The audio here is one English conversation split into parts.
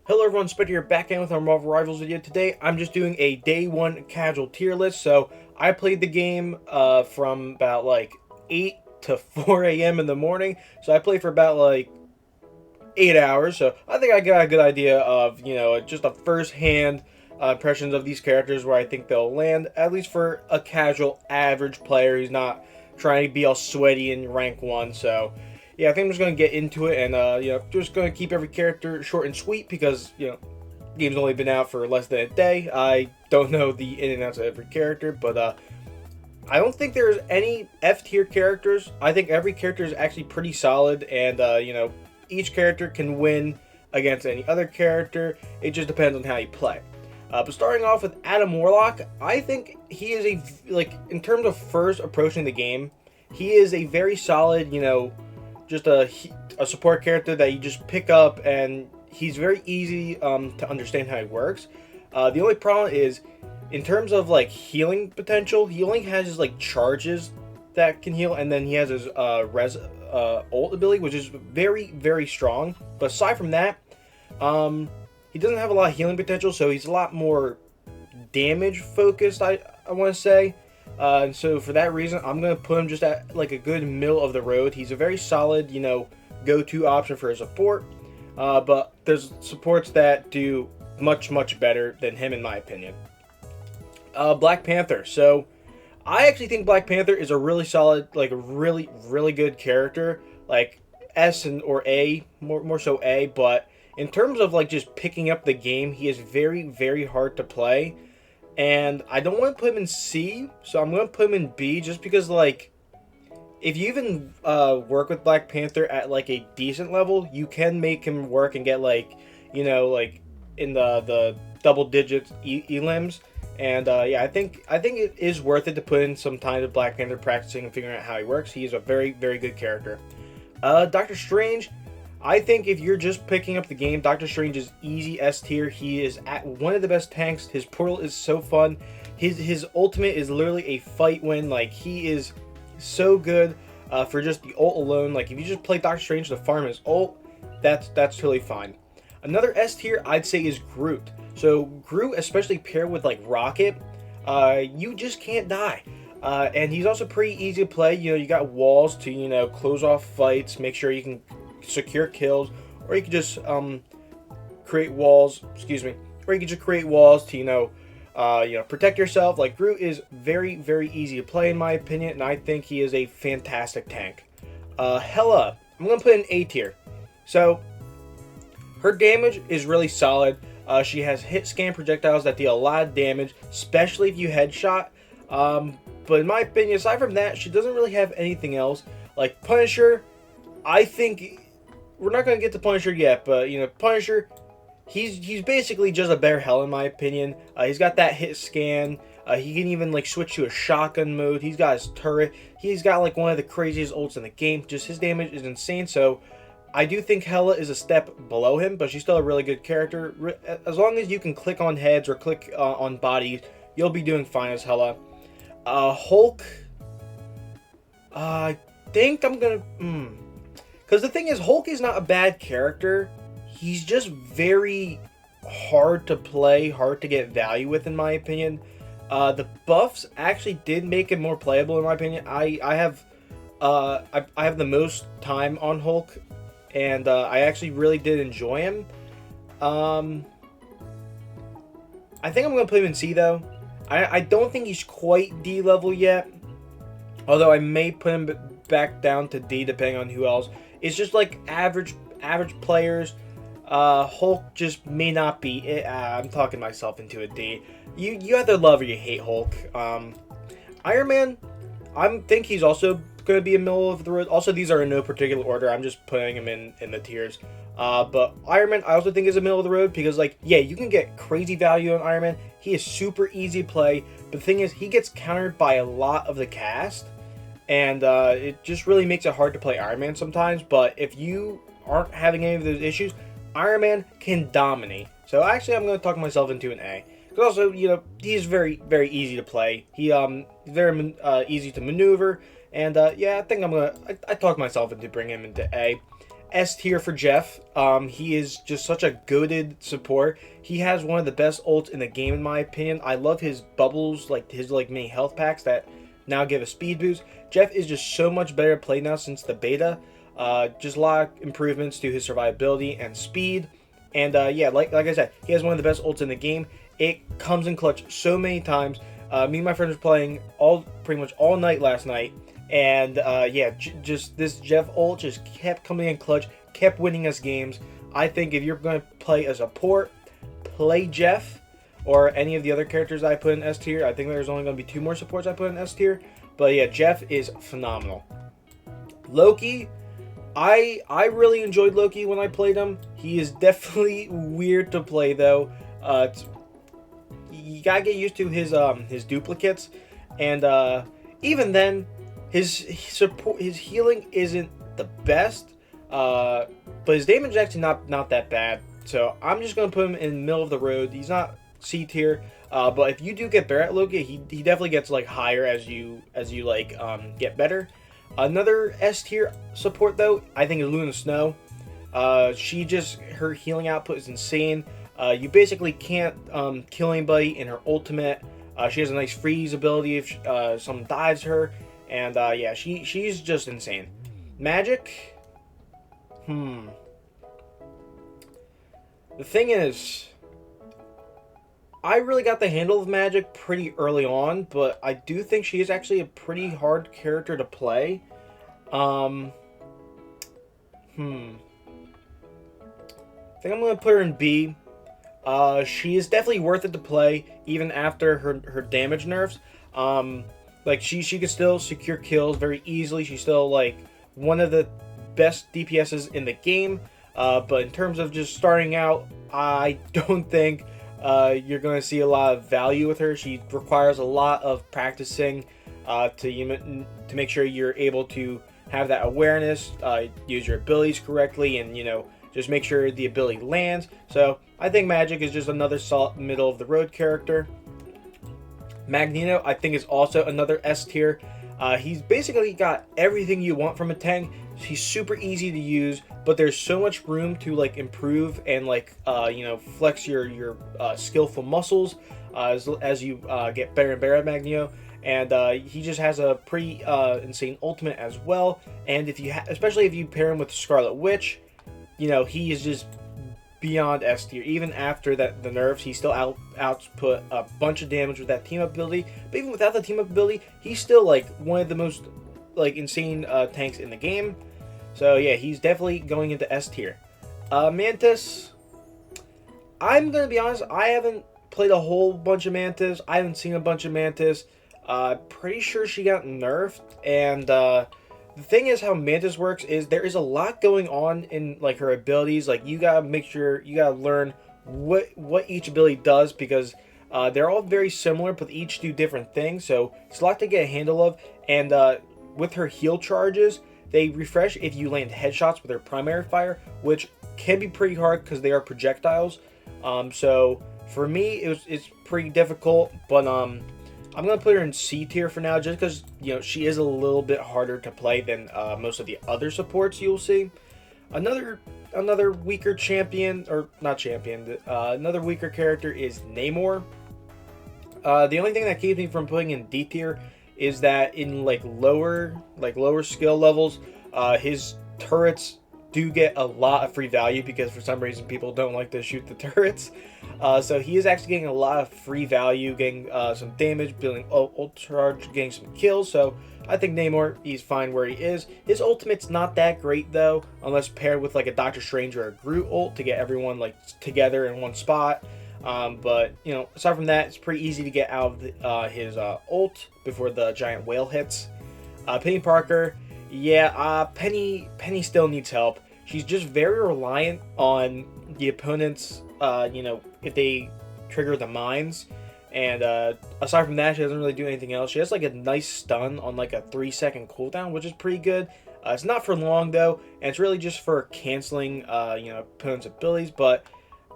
Hello everyone, Spectre here, back in with our Marvel Rivals video. Today I'm just doing a day one casual tier list. So I played the game from about like 8 to 4 a.m. in the morning. So I played for about like 8 hours. So I think I got a good idea of, just a first hand impressions of these characters where I think they'll land, at least for a casual average player who's not trying to be all sweaty in rank 1. So yeah, I think I'm just going to get into it and, just going to keep every character short and sweet because, the game's only been out for less than a day. I don't know the in and outs of every character, but I don't think there's any F tier characters. I think every character is actually pretty solid, and, each character can win against any other character. It just depends on how you play. But starting off with Adam Warlock, I think he is in terms of first approaching the game, he is a very solid, just a support character that you just pick up, and he's very easy to understand how he works. The only problem is, in terms of like healing potential, he only has his like charges that can heal, and then he has his ult ability, which is very, very strong. But aside from that, he doesn't have a lot of healing potential, so he's a lot more damage focused, I want to say. And so for that reason, I'm going to put him just at like a good middle of the road. He's a very solid, go-to option for a support. But there's supports that do much, much better than him, in my opinion. Black Panther. So I actually think Black Panther is a really solid, like a really, really good character. Like S and or A, more so A. But in terms of like just picking up the game, he is very, very hard to play. And I don't want to put him in C, so I'm going to put him in B just because, like, if you even work with Black Panther at, like, a decent level, you can make him work and get, like, like, in the double digits elims. And, yeah, I think it is worth it to put in some time with Black Panther practicing and figuring out how he works. He is a very, very good character. Doctor Strange, I think if you're just picking up the game, Doctor Strange is easy S tier. He is at one of the best tanks. His portal is so fun. His ultimate is literally a fight win. Like, he is so good for just the ult alone. Like, if you just play Doctor Strange to farm his ult, that's totally fine. Another S tier I'd say is Groot. So Groot, especially paired with like Rocket, you just can't die. And he's also pretty easy to play. You got walls to close off fights, make sure you can secure kills, or you can just create walls. Or you can just create walls to protect yourself. Like, Groot is very, very easy to play in my opinion, and I think he is a fantastic tank. Hela, I'm gonna put in A tier. So her damage is really solid. She has hit scan projectiles that deal a lot of damage, especially if you headshot. But in my opinion, aside from that, she doesn't really have anything else. Like Punisher, I think we're not going to get to Punisher yet, but Punisher, he's basically just a better Hell in my opinion. He's got that hit scan. He can even like switch to a shotgun mode. He's got his turret. He's got like one of the craziest ults in the game. Just his damage is insane. So I do think Hela is a step below him, but she's still a really good character. As long as you can click on heads or click on bodies, you'll be doing fine as Hela. Hulk, I think I'm gonna. Because the thing is, Hulk is not a bad character. He's just very hard to play, hard to get value with, in my opinion. The buffs actually did make him more playable, in my opinion. I have the most time on Hulk, and I actually really did enjoy him. I think I'm going to put him in C, though. I don't think he's quite D level yet, although I may put him back down to D depending on who else. It's just like average players. Hulk just may not be it. I'm talking myself into a D. You either love or you hate Hulk. Iron Man, I think he's also going to be a middle of the road. Also, these are in no particular order. I'm just putting them in the tiers. But Iron Man, I also think is a middle of the road because, like, yeah, you can get crazy value on Iron Man. He is super easy to play. But the thing is, he gets countered by a lot of the cast. And it just really makes it hard to play Iron Man sometimes. But if you aren't having any of those issues, Iron Man can dominate. So actually, I'm going to talk myself into an A. Because also, he's very, very easy to play. He's very easy to maneuver. And yeah, I think I talked myself into bringing him into A. S tier for Jeff. He is just such a goated support. He has one of the best ults in the game, in my opinion. I love his bubbles, like his mini health packs that now give a speed boost. Jeff is just so much better played now since the beta. Just a lot of improvements to his survivability and speed. And yeah, like I said, he has one of the best ults in the game. It comes in clutch so many times. Me and my friends were playing pretty much all night last night. And yeah, just this Jeff ult just kept coming in clutch, kept winning us games. I think if you're going to play a support, play Jeff or any of the other characters I put in S tier. I think there's only going to be 2 more supports I put in S tier. But yeah, Jeff is phenomenal. Loki, I really enjoyed Loki when I played him. He is definitely weird to play though. You gotta get used to his duplicates, and even then, his healing isn't the best. But his damage is actually not that bad. So I'm just gonna put him in the middle of the road. He's not C tier. But if you do get better at Loki, he definitely gets like higher as you like get better. Another S tier support though, I think is Luna Snow. Her healing output is insane. You basically can't kill anybody in her ultimate. She has a nice freeze ability if someone dives her, and yeah, she's just insane. Magik. The thing is, I really got the handle of Magik pretty early on, but I do think she is actually a pretty hard character to play. I think I'm gonna put her in B. She is definitely worth it to play, even after her damage nerfs. Like she can still secure kills very easily. She's still like one of the best DPSs in the game. But in terms of just starting out, I don't think you're going to see a lot of value with her. She requires a lot of practicing to make sure you're able to have that awareness, use your abilities correctly, and just make sure the ability lands. So I think Magik is just another solid middle of the road character. Magneto, I think, is also another S tier. He's basically got everything you want from a tank. He's super easy to use, but there's so much room to like improve and like flex your skillful muscles as you get better and better at Magneto. And he just has a pretty insane ultimate as well. And especially if you pair him with Scarlet Witch, he is just beyond S tier. Even after the nerfs, he still output a bunch of damage with that team up ability. But even without the team up ability, he's still like one of the most like insane tanks in the game. So yeah, he's definitely going into S tier. Mantis, I'm gonna be honest, I haven't played a whole bunch of Mantis. I haven't seen a bunch of Mantis. Pretty sure she got nerfed, and the thing is, how Mantis works is there is a lot going on in like her abilities. Like you gotta make sure you gotta learn what each ability does, because they're all very similar, but each do different things. So it's a lot to get a handle of. And with her heal charges, they refresh if you land headshots with her primary fire, which can be pretty hard because they are projectiles. So for me, it's pretty difficult, but I'm gonna put her in C tier for now, just because she is a little bit harder to play than most of the other supports you'll see. Another weaker champion, or not champion, another weaker character is Namor. The only thing that keeps me from putting in D tier is that in lower skill levels, his turrets do get a lot of free value, because for some reason people don't like to shoot the turrets. So he is actually getting a lot of free value, getting some damage, building ult charge, getting some kills. So I think Namor, he's fine where he is. His ultimate's not that great though, unless paired with like a Doctor Strange or a Groot ult to get everyone like together in one spot. But aside from that, it's pretty easy to get out of his ult before the giant whale hits. Penny Parker, yeah, Penny still needs help. She's just very reliant on the opponent's, if they trigger the mines. And aside from that, she doesn't really do anything else. She has like a nice stun on like a 3-second cooldown, which is pretty good. It's not for long though, and it's really just for canceling, opponent's abilities. But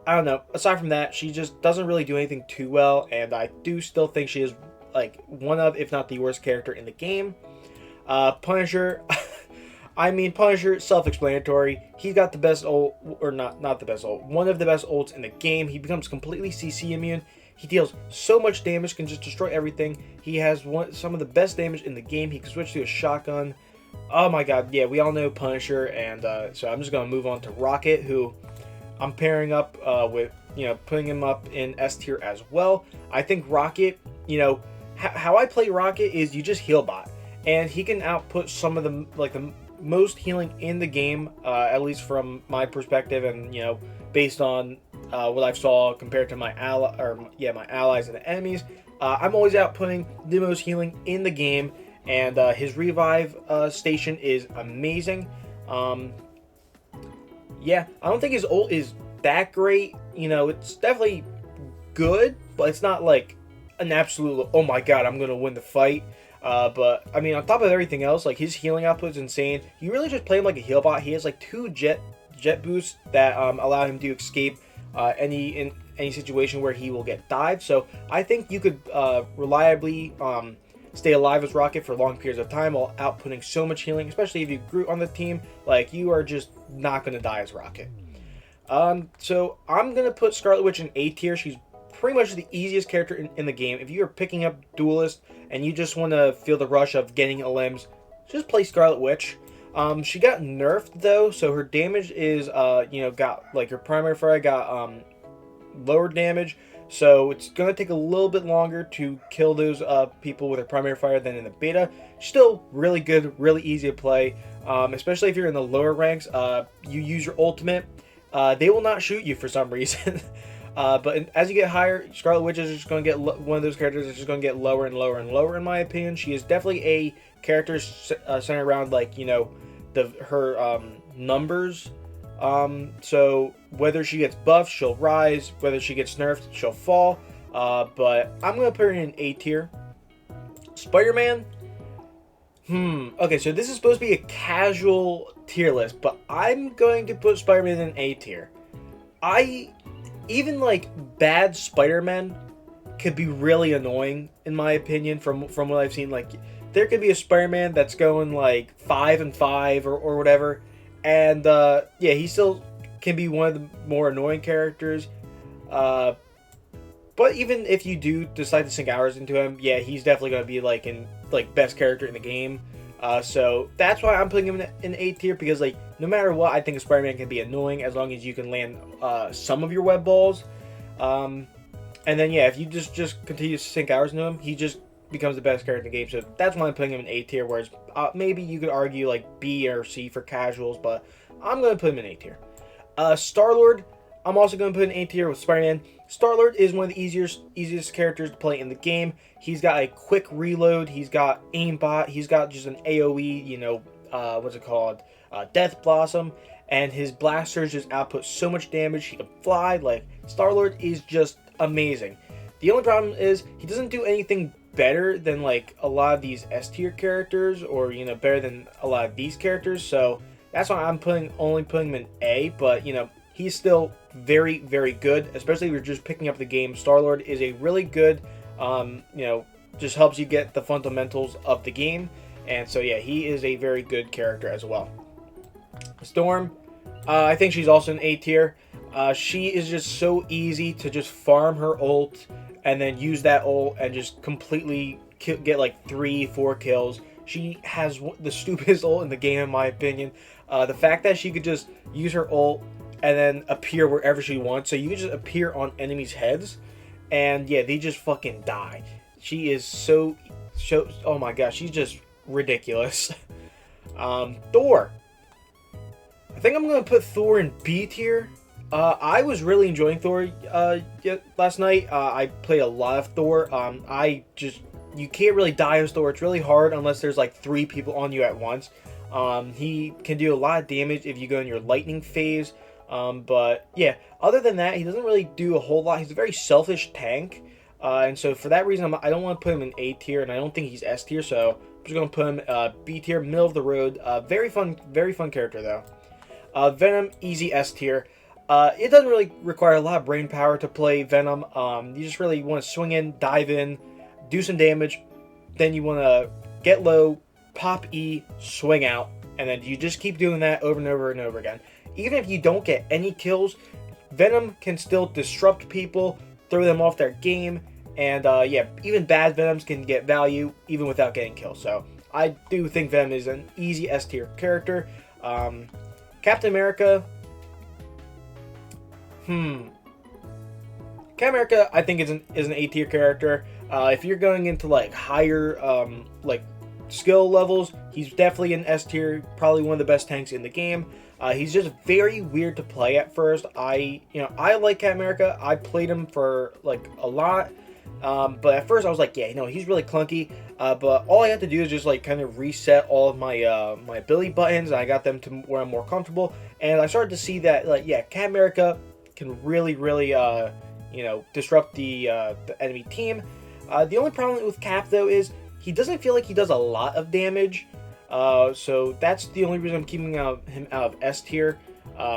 I don't know. Aside from that, she just doesn't really do anything too well, and I do still think she is like one of, if not the worst character in the game. Punisher, I mean, Punisher, self-explanatory. He's got the best ult, or not the best ult, one of the best ults in the game. He becomes completely CC immune. He deals so much damage, can just destroy everything. He has some of the best damage in the game. He can switch to a shotgun. Oh my god, yeah, we all know Punisher, and so I'm just going to move on to Rocket, who I'm pairing up with, putting him up in S tier as well. I think Rocket, how I play Rocket is you just heal bot, and he can output some of the most healing in the game, at least from my perspective, and based on what I've saw compared to my allies and the enemies. I'm always outputting the most healing in the game, and his revive station is amazing. Yeah, I don't think his ult is that great. It's definitely good, but it's not like an absolute, oh my god, I'm gonna win the fight. But I mean, on top of everything else, like his healing output is insane. You really just play him like a heal bot. He has like 2 jet boosts that allow him to escape in any situation where he will get dived. So I think you could reliably stay alive as Rocket for long periods of time while outputting so much healing, especially if you Groot on the team. Like, you are just not going to die as Rocket. So I'm going to put Scarlet Witch in A tier. She's pretty much the easiest character in the game. If you are picking up Duelist and you just want to feel the rush of getting limbs, just play Scarlet Witch. She got nerfed though, so her damage is, got, like, her primary fire got, lower damage, so it's going to take a little bit longer to kill those, people with her primary fire than in the beta. Still really good, really easy to play, especially if you're in the lower ranks. You use your ultimate, they will not shoot you for some reason. But as you get higher, Scarlet Witch is just going to get one of those characters that's just going to get lower and lower and lower, in my opinion. She is definitely a character centered around, like, her numbers. So whether she gets buffed, she'll rise. Whether she gets nerfed, she'll fall. But I'm going to put her in A tier. Spider-Man. Okay, so this is supposed to be a casual tier list, but I'm going to put Spider-Man in A tier. Even like bad Spider-Man could be really annoying, in my opinion, from what I've seen. Like, there could be a Spider-Man that's going like 5 and 5 or whatever, and yeah, he still can be one of the more annoying characters. But even if you do decide to sink hours into him, yeah, he's definitely going to be like best character in the game. So that's why I'm putting him in A tier, because like no matter what, I think a Spider-Man can be annoying as long as you can land some of your web balls. And then yeah, if you just continue to sink hours into him, he just becomes the best character in the game. So that's why I'm putting him in A tier. Whereas maybe you could argue like B or C for casuals, but I'm gonna put him in A tier. Star-Lord, I'm also gonna put in A tier with Spider-Man. Star-Lord is one of the easiest characters to play in the game. He's got a quick reload. He's got aimbot. He's got just an AoE, what's it called? Death Blossom. And his blasters just output so much damage. He can fly. Like, Star-Lord is just amazing. The only problem is he doesn't do anything better than like a lot of these S tier characters, or better than a lot of these characters. So that's why I'm only putting him in A. But he's still very, very good, especially if you're just picking up the game. Star-Lord is a really good, just helps you get the fundamentals of the game. And so, yeah, he is a very good character as well. Storm, I think she's also an A tier. She is just so easy to just farm her ult and then use that ult and just completely get like 3-4 kills. She has the stupidest ult in the game, in my opinion. The fact that she could just use her ult and then appear wherever she wants. So you can just appear on enemies' heads, and yeah, they just fucking die. She is so oh my gosh, she's just ridiculous. Thor. I think I'm going to put Thor in B tier. I was really enjoying Thor last night. I played a lot of Thor. You can't really die as Thor. It's really hard unless there's like 3 people on you at once. He can do a lot of damage if you go in your lightning phase. But yeah, other than that, he doesn't really do a whole lot. He's a very selfish tank. And so for that reason, I don't want to put him in A tier, and I don't think he's S tier. So I'm just going to put him B tier, middle of the road. Very fun character though. Venom, easy S tier. It doesn't really require a lot of brain power to play Venom. You just really want to swing in, dive in, do some damage. Then you want to get low, pop E, swing out. and then you just keep doing that over and over and over again. Even if you don't get any kills, Venom can still disrupt people, throw them off their game, and yeah, even bad Venoms can get value even without getting kills. So I do think Venom is an easy S tier character. Captain America, Captain America, I think is an A tier character. If you're going into like higher like skill levels, he's definitely an S tier, probably one of the best tanks in the game. He's just very weird to play at first. I like Captain America. I played him for like a lot, but at first I was like, yeah, he's really clunky. But all I have to do is just like kind of reset all of my my ability buttons, and I got them to where I'm more comfortable. And I started to see that, like, yeah, Captain America can really disrupt the enemy team. The only problem with Cap though is he doesn't feel like he does a lot of damage. So that's the only reason I'm keeping him out of S tier.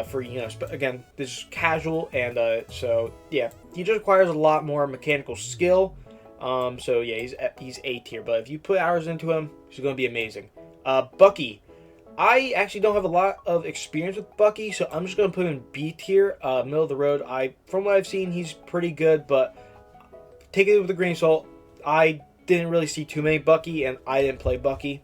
For again, this is casual, and so yeah, he just requires a lot more mechanical skill. So yeah, he's A tier, but if you put hours into him, he's going to be amazing. Bucky, I actually don't have a lot of experience with Bucky, so I'm just going to put him in B tier, middle of the road. From what I've seen, he's pretty good, but take it with a grain of salt. I didn't really see too many Bucky, and I didn't play Bucky.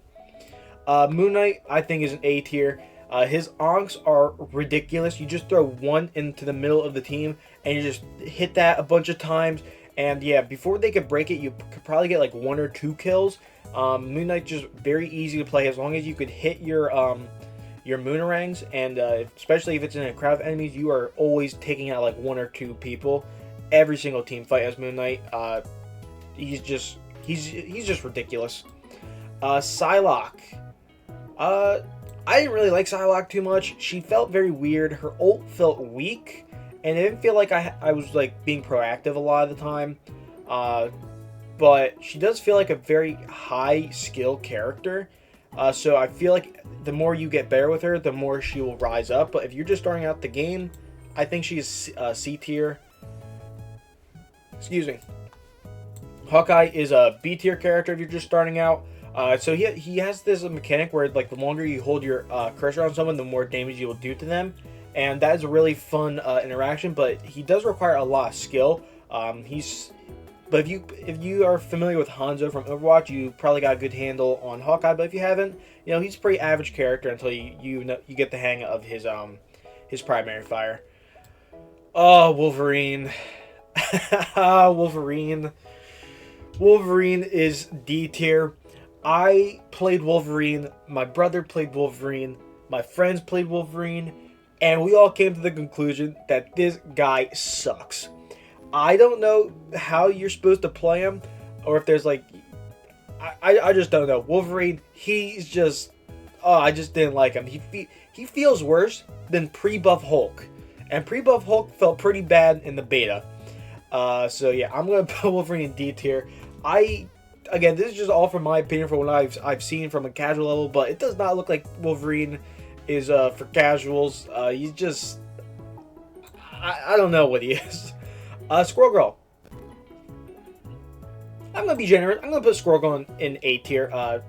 Moon Knight, I think, is an A tier. His onks are ridiculous. You just throw one into the middle of the team, and you just hit that a bunch of times. And yeah, before they could break it, you could probably get like 1 or 2 kills. Moon Knight's just very easy to play as long as you could hit your Moonarangs, and especially if it's in a crowd of enemies, you are always taking out like 1 or 2 people. Every single team fight as Moon Knight. He's just ridiculous. Psylocke. I didn't really like Psylocke too much. She felt very weird. Her ult felt weak, and it didn't feel like I was like being proactive a lot of the time. But she does feel like a very high skill character. So I feel like the more you get better with her, the more she will rise up. But if you're just starting out the game, I think she's C tier. Excuse me. Hawkeye is a B tier character if you're just starting out. So he has this mechanic where like the longer you hold your cursor on someone, the more damage you will do to them, and that is a really fun interaction. But he does require a lot of skill. But if you are familiar with Hanzo from Overwatch, you probably got a good handle on Hawkeye. But if you haven't, he's a pretty average character until you get the hang of his primary fire. Oh, Wolverine. Wolverine is D tier. I played Wolverine, my brother played Wolverine, my friends played Wolverine, and we all came to the conclusion that this guy sucks. I don't know how you're supposed to play him, or if there's like... I just don't know. Wolverine, he's just... Oh, I just didn't like him. He feels worse than pre-buff Hulk. And pre-buff Hulk felt pretty bad in the beta. So yeah, I'm going to put Wolverine in D tier. Again, this is just all from my opinion from what I've seen from a casual level, but it does not look like Wolverine is for casuals. He's just... I don't know what he is. Squirrel Girl. I'm going to be generous. I'm going to put Squirrel Girl in A tier.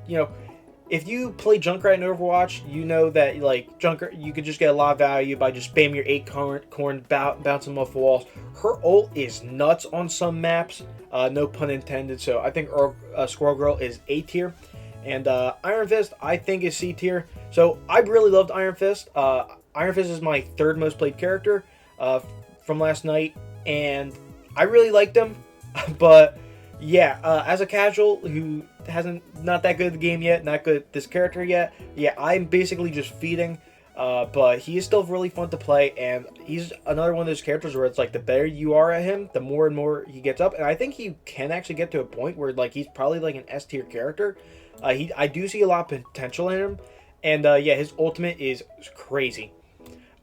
If you play Junkrat in Overwatch, you know that like Junkrat, you could just get a lot of value by just spamming your 8 corn, bouncing them off the walls. Her ult is nuts on some maps, no pun intended. So I think Squirrel Girl is A tier, and Iron Fist I think is C tier. So I really loved Iron Fist. Iron Fist is my 3rd most played character from last night, and I really liked him. But yeah, as a casual who not that good at the game yet, not good at this character yet, yeah, I'm basically just feeding, but he is still really fun to play, and he's another one of those characters where it's like the better you are at him, the more and more he gets up, and I think he can actually get to a point where like he's probably like an S tier character. I do see a lot of potential in him, and yeah, his ultimate is crazy.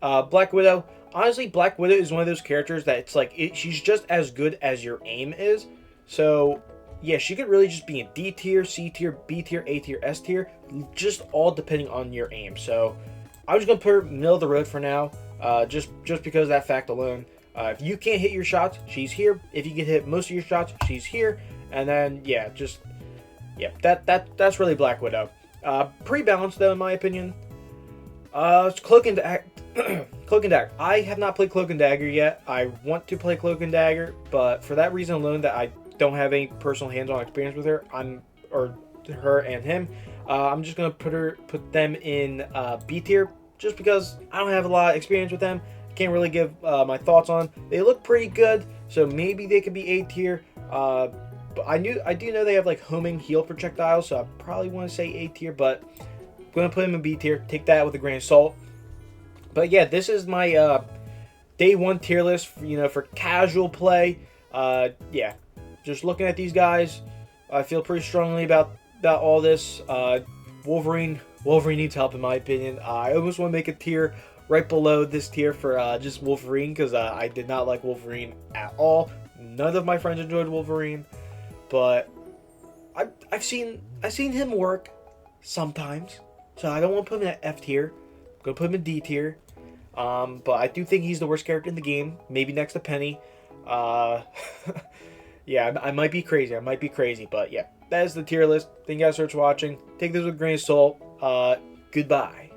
Black Widow, honestly, Black Widow is one of those characters that it's like she's just as good as your aim is. So yeah, she could really just be in D tier, C tier, B tier, A tier, S tier, just all depending on your aim. So I'm just gonna put her middle of the road for now, just because of that fact alone. If you can't hit your shots, she's here. If you can hit most of your shots, she's here. And then yeah, that's really Black Widow. Pretty balanced though, in my opinion. Cloak and Dagger. Cloak and Dagger. I have not played Cloak and Dagger yet. I want to play Cloak and Dagger, but for that reason alone, that I don't have any personal hands-on experience with her, or her and him, I'm just gonna put them in B tier, just because I don't have a lot of experience with them. Can't really give my thoughts on. They look pretty good, so maybe they could be A tier. But I do know they have like homing heal projectiles, so I probably want to say A tier, but I'm gonna put them in B tier. Take that with a grain of salt. But yeah, this is my day one tier list, for casual play. Yeah, just looking at these guys, I feel pretty strongly about all this. Wolverine needs help in my opinion. I almost want to make a tier right below this tier for just Wolverine, because I did not like Wolverine at all. None of my friends enjoyed Wolverine, but I've seen him work sometimes, so I don't want to put him in F tier. I'm gonna put him in D tier. But I do think he's the worst character in the game, maybe next to Penny. Yeah, I might be crazy. But yeah, that is the tier list. Thank you guys so much for watching. Take this with a grain of salt. Goodbye.